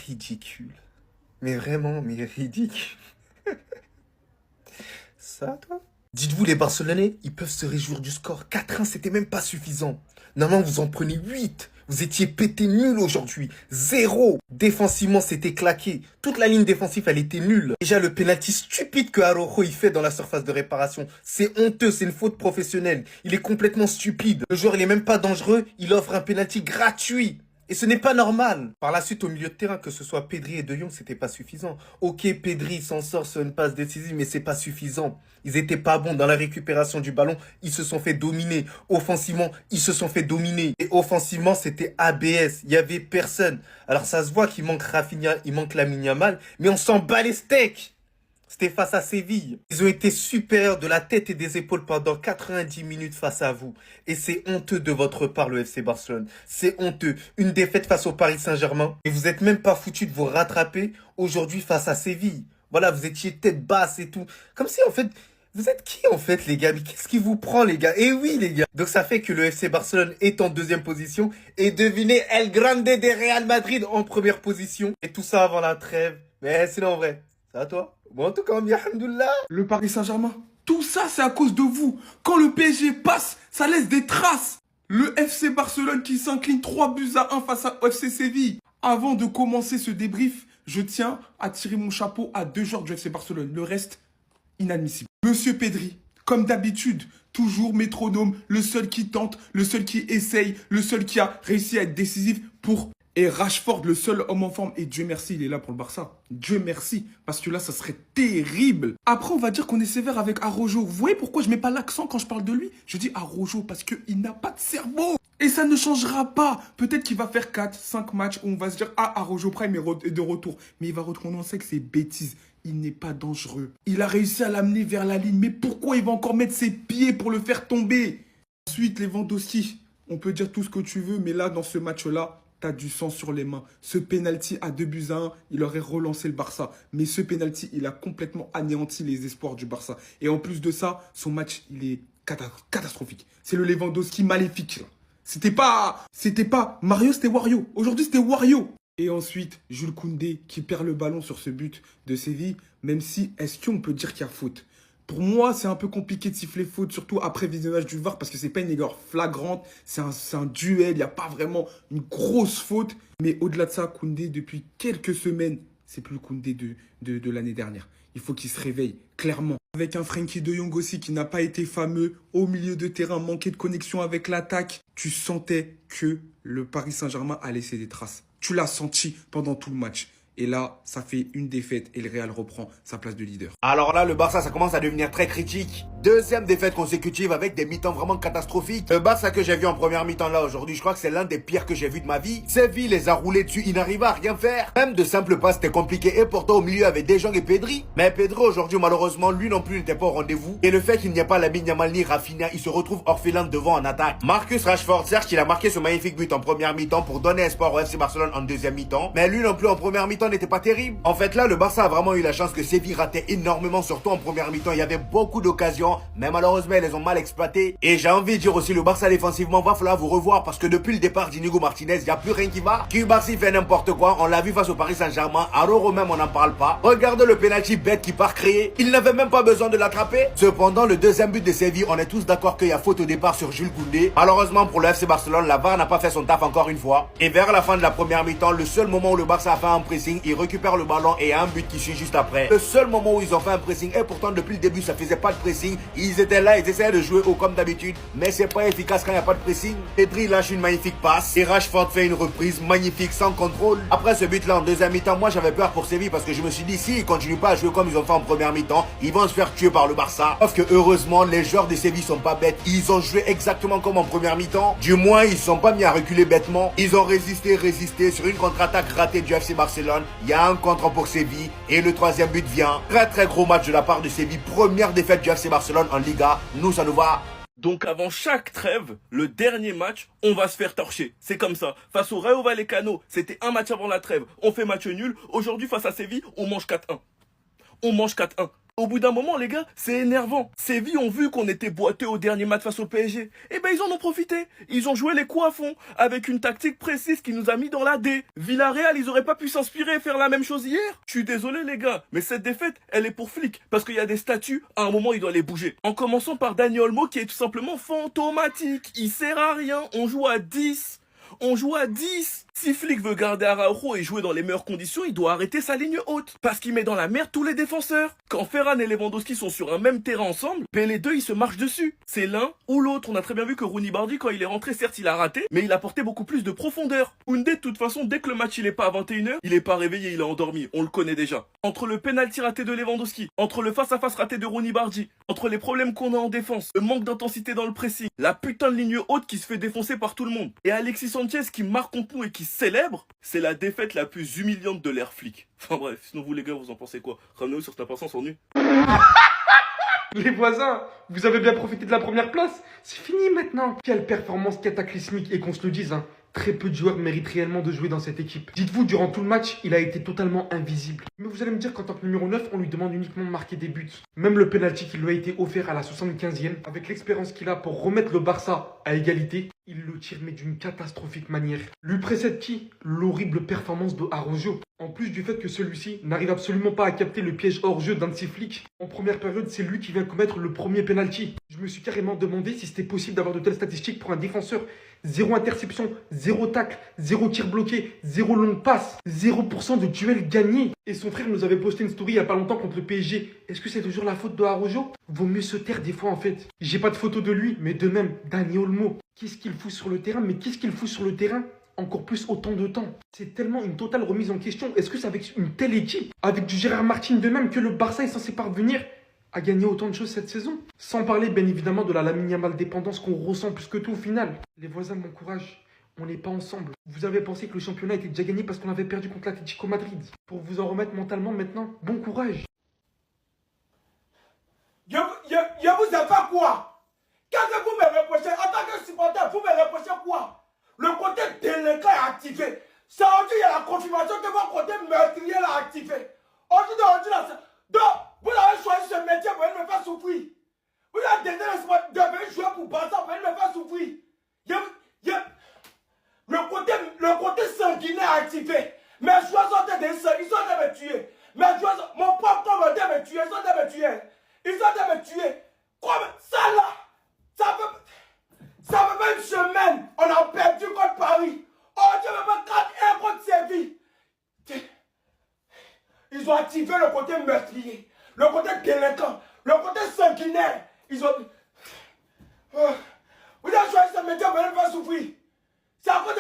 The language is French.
ridicule. Mais vraiment, mais ridicule. Ça, toi? Dites-vous, les Barcelonais, ils peuvent se réjouir du score. 4-1, c'était même pas suffisant. Normalement, vous en prenez 8. Vous étiez pété nul aujourd'hui. 0. Défensivement, c'était claqué. Toute la ligne défensive, elle était nulle. Déjà, le penalty stupide que Araujo il fait dans la surface de réparation, c'est honteux, c'est une faute professionnelle. Il est complètement stupide. Le joueur, il est même pas dangereux. Il offre un penalty gratuit. Et ce n'est pas normal. Par la suite, au milieu de terrain, que ce soit Pedri et De Jong, c'était pas suffisant. Ok, Pedri s'en sort sur une passe décisive, mais c'est pas suffisant. Ils étaient pas bons dans la récupération du ballon. Ils se sont fait dominer. Offensivement, ils se sont fait dominer. Et offensivement, c'était ABS. Il y avait personne. Alors ça se voit qu'il manque Rafinha, il manque Lamine Yamal, mais on s'en bat les steaks. C'était face à Séville. Ils ont été supérieurs de la tête et des épaules pendant 90 minutes face à vous. Et c'est honteux de votre part, le FC Barcelone. C'est honteux. Une défaite face au Paris Saint-Germain. Et vous êtes même pas foutu de vous rattraper aujourd'hui face à Séville. Voilà, vous étiez tête basse et tout. Comme si, en fait, vous êtes qui, en fait, les gars? Mais qu'est-ce qui vous prend, les gars? Eh oui, les gars. Donc ça fait que le FC Barcelone est en deuxième position. Et devinez, El Grande de Real Madrid en première position. Et tout ça avant la trêve. Mais c'est en vrai. Ça va, toi? Bon, en tout cas, on dit alhamdoulilah. Le Paris Saint-Germain, tout ça, c'est à cause de vous. Quand le PSG passe, ça laisse des traces. Le FC Barcelone qui s'incline 3-1 face à FC Séville. Avant de commencer ce débrief, je tiens à tirer mon chapeau à 2 joueurs du FC Barcelone. Le reste, inadmissible. Monsieur Pedri, comme d'habitude, toujours métronome, le seul qui tente, le seul qui essaye, le seul qui a réussi à être décisif pour... Et Rashford, le seul homme en forme. Et Dieu merci, il est là pour le Barça. Dieu merci. Parce que là, ça serait terrible. Après, on va dire qu'on est sévère avec Araujo. Vous voyez pourquoi je mets pas l'accent quand je parle de lui? Je dis Araujo parce qu'il n'a pas de cerveau. Et ça ne changera pas. Peut-être qu'il va faire 4, 5 matchs où on va se dire, ah, Araujo Prime est de retour. Mais il va retourner, on sait que c'est bêtise. Il n'est pas dangereux. Il a réussi à l'amener vers la ligne. Mais pourquoi il va encore mettre ses pieds pour le faire tomber? Ensuite, Lewandowski. On peut dire tout ce que tu veux, mais là, dans ce match-là, t'as du sang sur les mains. Ce penalty à 2-1, il aurait relancé le Barça. Mais ce penalty, il a complètement anéanti les espoirs du Barça. Et en plus de ça, son match, il est catastrophique. C'est le Lewandowski maléfique. Là. C'était pas Mario, c'était Wario. Aujourd'hui, c'était Wario. Et ensuite, Jules Koundé qui perd le ballon sur ce but de Séville. Même si, est-ce qu'on peut dire qu'il y a faute? Pour moi, c'est un peu compliqué de siffler faute, surtout après visionnage du VAR, parce que c'est pas une erreur flagrante, c'est un duel, il n'y a pas vraiment une grosse faute. Mais au-delà de ça, Koundé, depuis quelques semaines, c'est plus le Koundé de l'année dernière. Il faut qu'il se réveille, clairement. Avec un Frenkie de Jong aussi qui n'a pas été fameux, au milieu de terrain, manqué de connexion avec l'attaque, tu sentais que le Paris Saint-Germain a laissé des traces. Tu l'as senti pendant tout le match. Et là, ça fait une défaite et le Real reprend sa place de leader. Alors là, le Barça, ça commence à devenir très critique. Deuxième défaite consécutive avec des mi-temps vraiment catastrophiques. Le Barça que j'ai vu en première mi-temps là aujourd'hui, je crois que c'est l'un des pires que j'ai vu de ma vie. Séville les a roulés dessus, il n'arrive à rien faire. Même de simples passes, c'était compliqué. Et pourtant, au milieu, avec De Jong et Pedri. Mais Pedri, aujourd'hui, malheureusement, lui non plus n'était pas au rendez-vous. Et le fait qu'il n'y ait pas Lamine Yamal ni Rafinha, il se retrouve orphelin devant en attaque. Marcus Rashford, certes, il a marqué ce magnifique but en première mi-temps pour donner espoir au FC Barcelone en deuxième mi-temps. Mais lui non plus en première mi-temps n'était pas terrible. En fait, là, le Barça a vraiment eu la chance que Séville ratait énormément, surtout en première mi-temps. Il y avait beaucoup d'occasions, mais malheureusement, ils les ont mal exploitées. Et j'ai envie de dire aussi, le Barça défensivement, va falloir vous revoir parce que depuis le départ d'Inigo Martinez, il n'y a plus rien qui va. Cubarsí fait n'importe quoi. On l'a vu face au Paris Saint-Germain. Araujo même, on n'en parle pas. Regardez le penalty bête qui part créer. Il n'avait même pas besoin de l'attraper. Cependant, le deuxième but de Séville, on est tous d'accord qu'il y a faute au départ sur Jules Koundé. Malheureusement, pour le FC Barcelone, la VAR n'a pas fait son taf encore une fois. Et vers la fin de la première mi-temps, le seul moment où le Barça a fait un pressing, il récupère le ballon et un but qui suit juste après. Le seul moment où ils ont fait un pressing, et pourtant depuis le début ça faisait pas de pressing, ils étaient là, ils essayaient de jouer haut comme d'habitude, mais c'est pas efficace quand il n'y a pas de pressing. Pedri lâche une magnifique passe et Rashford fait une reprise magnifique sans contrôle. Après ce but là en deuxième mi-temps, moi j'avais peur pour Séville parce que je me suis dit si ils continuent pas à jouer comme ils ont fait en première mi-temps, ils vont se faire tuer par le Barça. Sauf que heureusement les joueurs de Séville sont pas bêtes, ils ont joué exactement comme en première mi-temps. Du moins ils sont pas mis à reculer bêtement, ils ont résisté sur une contre-attaque ratée du FC Barcelone. Il y a un contre pour Séville et le troisième but vient. Très gros match de la part de Séville, première défaite du FC Barcelone en Liga. Nous ça nous va. Donc avant chaque trêve, le dernier match, on va se faire torcher. C'est comme ça. Face au Rayo Vallecano, c'était un match avant la trêve. On fait match nul. Aujourd'hui face à Séville, on mange 4-1. On mange 4-1. Au bout d'un moment, les gars, c'est énervant. Séville ont vu qu'on était boiteux au dernier match face au PSG. Et ben, ils en ont profité. Ils ont joué les coups à fond, avec une tactique précise qui nous a mis dans la D. Villarreal, ils auraient pas pu s'inspirer et faire la même chose hier. Je suis désolé, les gars, mais cette défaite, elle est pour Flick. Parce qu'il y a des statuts, à un moment, il doit les bouger. En commençant par Dani Olmo, qui est tout simplement fantomatique. Il sert à rien. On joue à 10. On joue à 10. Si Flick veut garder Araujo et jouer dans les meilleures conditions, il doit arrêter sa ligne haute. Parce qu'il met dans la merde tous les défenseurs. Quand Ferran et Lewandowski sont sur un même terrain ensemble, ben les deux ils se marchent dessus. C'est l'un ou l'autre. On a très bien vu que Rooney Bardi, quand il est rentré, certes il a raté, mais il apportait beaucoup plus de profondeur. Koundé, de toute façon, dès que le match il est pas à 21h, il est pas réveillé, il est endormi. On le connaît déjà. Entre le penalty raté de Lewandowski, entre le face-à-face raté de Rooney Bardi, entre les problèmes qu'on a en défense, le manque d'intensité dans le pressing, la putain de ligne haute qui se fait défoncer par tout le monde, et Alexis Sanchez qui marque contre nous et qui célèbre, c'est la défaite la plus humiliante de l'ère Flick. Enfin bref, sinon vous les gars, vous en pensez quoi? Ramenez-vous sur Snap Instant, nu. Les voisins, vous avez bien profité de la première place. C'est fini maintenant. Quelle performance cataclysmique. Et qu'on se le dise, hein, très peu de joueurs méritent réellement de jouer dans cette équipe. Dites-vous, durant tout le match, il a été totalement invisible. Mais vous allez me dire qu'en tant que numéro 9, on lui demande uniquement de marquer des buts. Même le penalty qui lui a été offert à la 75e, avec l'expérience qu'il a pour remettre le Barça à égalité, il le tire mais d'une catastrophique manière. Lui précède qui? L'horrible performance de Araujo. En plus du fait que celui-ci n'arrive absolument pas à capter le piège hors-jeu d'un de ses flics. En première période, c'est lui qui vient commettre le premier penalty. Je me suis carrément demandé si c'était possible d'avoir de telles statistiques pour un défenseur. 0 interception, 0 tacle, 0 tir bloqué, 0 longue passe, 0% de duel gagné. Et son frère nous avait posté une story il y a pas longtemps contre le PSG. Est-ce que c'est toujours la faute de Araujo? Vaut mieux se taire des fois en fait. J'ai pas de photo de lui, mais de même, Dani Olmo. Qu'est-ce qu'il fout sur le terrain? Mais qu'est-ce qu'il fout sur le terrain? Encore plus autant de temps. C'est tellement une totale remise en question. Est-ce que c'est avec une telle équipe, avec du Gérard Martin de même, que le Barça est censé parvenir à gagner autant de choses cette saison? Sans parler bien évidemment de la Lamine Yamal dépendance qu'on ressent plus que tout au final. Les voisins, mon courage, on n'est pas ensemble. Vous avez pensé que le championnat était déjà gagné parce qu'on avait perdu contre l'Atlético Madrid. Pour vous en remettre mentalement maintenant, bon courage. Je vous ai fait quoi? Qu'est-ce que vous me reprochez? En tant que supporter, vous me reprochez quoi? Le côté délinquant est activé. Ça aujourd'hui, il y a la confirmation que votre côté meurtrier l'a activé. Aujourd'hui, donc, vous avez choisi ce métier pour me faire souffrir. Vous avez décidé de devenir joueur pour Barça pour me faire souffrir. Le côté sanguinaire est activé. Mes joueurs sont des sang, ils sont en train de me tuer. Mes joueurs, mon propre corps est en train de me tuer, ils sont en train de me tuer. Ils sont en train de me tuer. Comme ça là, ça fait pas une semaine, on a perdu contre Paris. Oh, Dieu me fait 4-1 contre Séville. Ils ont activé le côté meurtrier, le côté délinquant, le côté sanguinaire. Ils ont... Vous avez choisi ce métier pour me faire souffrir. C'est à cause